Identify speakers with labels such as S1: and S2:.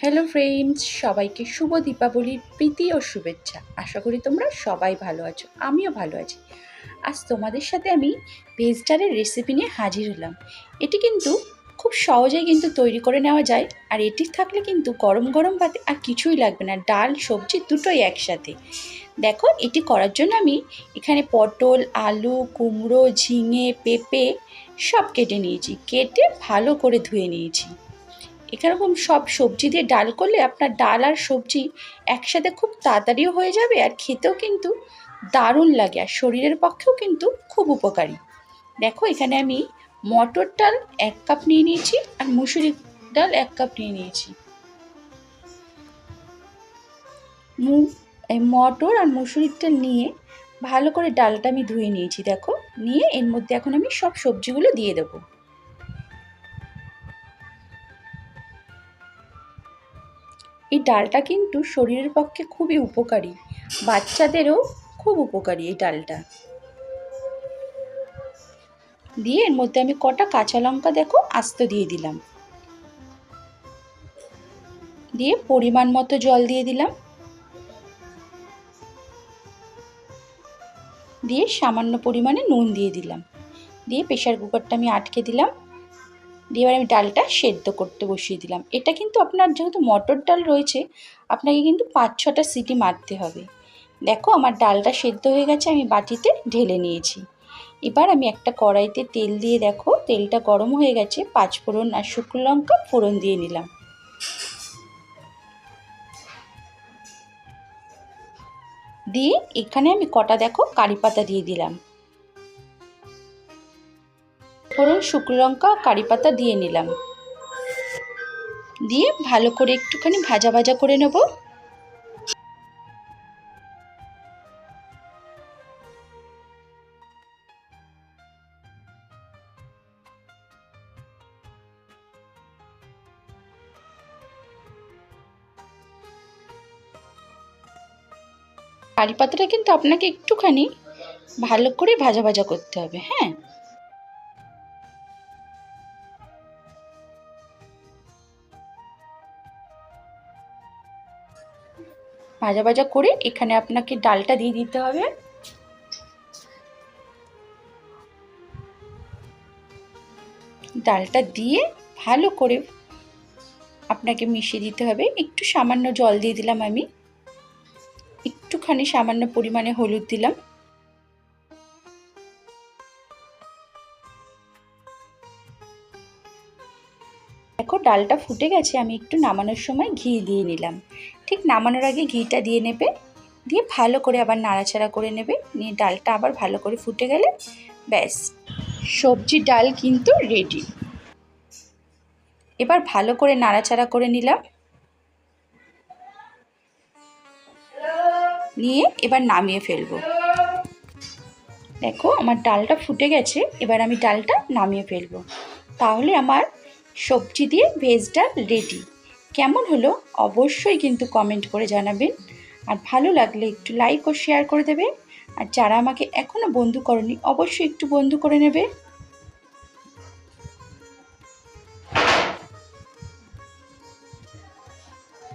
S1: Hello friends, সবাইকে শুভ দীপাবলির প্রীতি ও শুভেচ্ছা। আশা করি তোমরা সবাই ভালো আছো, আমিও ভালো আছি। আজ তোমাদের সাথে আমি ভেজ ডালের রেসিপি নিয়ে হাজির হলাম। এটি কিন্তু খুব সহজেই কিন্তু তৈরি করে নেওয়া যায়, আর এটি থাকলে কিন্তু গরম গরম ভাতে আর কিছুই লাগবে না, ডাল সবজি দুটোই একসাথে। দেখো, এটি করার জন্য আমি এখানে পটল, আলু, কুমড়ো, ঝিঙে, পেঁপে সব কেটে নিয়েছি। কেটে ভালো করে ধুয়ে নিয়েছি। এরকম সব সবজি দিয়ে ডাল করলে আপনার ডাল আর সবজি একসাথে খুব তাড়াতাড়িও হয়ে যাবে, আর খেতেও কিন্তু দারুণ লাগে, আর শরীরের পক্ষেও কিন্তু খুব উপকারী। দেখো, এখানে আমি মটর ডাল 1 কাপ নিয়ে নিয়েছি, আর মুসুরি ডাল 1 কাপ নিয়ে নিয়েছি। মটর আর মুসুরির ডাল নিয়ে ভালো করে ডালটা আমি ধুয়ে নিয়েছি। দেখো, নিয়ে এর মধ্যে এখন আমি সব সবজিগুলো দিয়ে দেবো। এই ডালটা কিন্তু শরীরের পক্ষে খুবই উপকারী, বাচ্চাদেরও খুব উপকারী এই ডালটা। দিয়ে এর মধ্যে আমি কটা কাঁচা লঙ্কা দেখো আস্ত দিয়ে দিলাম। দিয়ে পরিমাণ মতো জল দিয়ে দিলাম। দিয়ে সামান্য পরিমাণে নুন দিয়ে দিলাম। দিয়ে প্রেসার কুকারটা আমি আটকে দিলাম। দিয়ে এবার আমি ডালটা সেদ্ধ করতে বসিয়ে দিলাম। এটা কিন্তু আপনার যেহেতু মটর ডাল রয়েছে, আপনাকে কিন্তু 5-6টা সিটি মারতে হবে। দেখো, আমার ডালটা সেদ্ধ হয়ে গেছে, আমি বাটিতে ঢেলে নিয়েছি। এবার আমি একটা কড়াইতে তেল দিয়ে, দেখো তেলটা গরম হয়ে গেছে, 5 ফোড়ন আর শুকনো লঙ্কা ফোড়ন দিয়ে নিলাম। দিয়ে এখানে আমি কটা দেখো কারি পাতা দিয়ে দিলাম। ফোড়ন, শুকনো লঙ্কা, কারি পাতা দিয়ে নিলাম। দিয়ে ভালো করে একটুখানি ভাজা ভাজা করে নেব। কারি পাতাটা কিন্তু আপনাকে একটুখানি ভালো করে ভাজা ভাজা করতে হবে। হ্যাঁ, ভাজা ভাজা করে এখানে আপনাকে ডালটা দিয়ে দিতে হবে। ডালটা দিয়ে ভালো করে আপনাকে মিশিয়ে দিতে হবে। একটু সামান্য জল দিয়ে দিলাম আমি, একটুখানি সামান্য পরিমাণে হলুদ দিলাম। দেখো, ডালটা ফুটে গেছে, আমি একটু নামানোর সময় ঘি দিয়ে নিলাম। ঠিক নামানোর আগে ঘিটা দিয়ে নেবে। দিয়ে ভালো করে আবার নাড়াচাড়া করে নেবে। নিয়ে ডালটা আবার ভালো করে ফুটে গেলে ব্যাস, সবজি ডাল কিন্তু রেডি। এবার ভালো করে নাড়াচাড়া করে নিলাম। নিয়ে এবার নামিয়ে ফেলবো। দেখো, আমার ডালটা ফুটে গেছে, এবার আমি ডালটা নামিয়ে ফেলবো। তাহলে আমার সবজি দিয়ে ভেজ ডাল রেডি। কেমন হলো অবশ্যই কিন্তু কমেন্ট করে জানাবেন, আর ভালো লাগলে একটু লাইক ও শেয়ার করে দেবে। আর যারা আমাকে এখনও বন্ধু করনি, অবশ্যই একটু বন্ধু করে নেবে।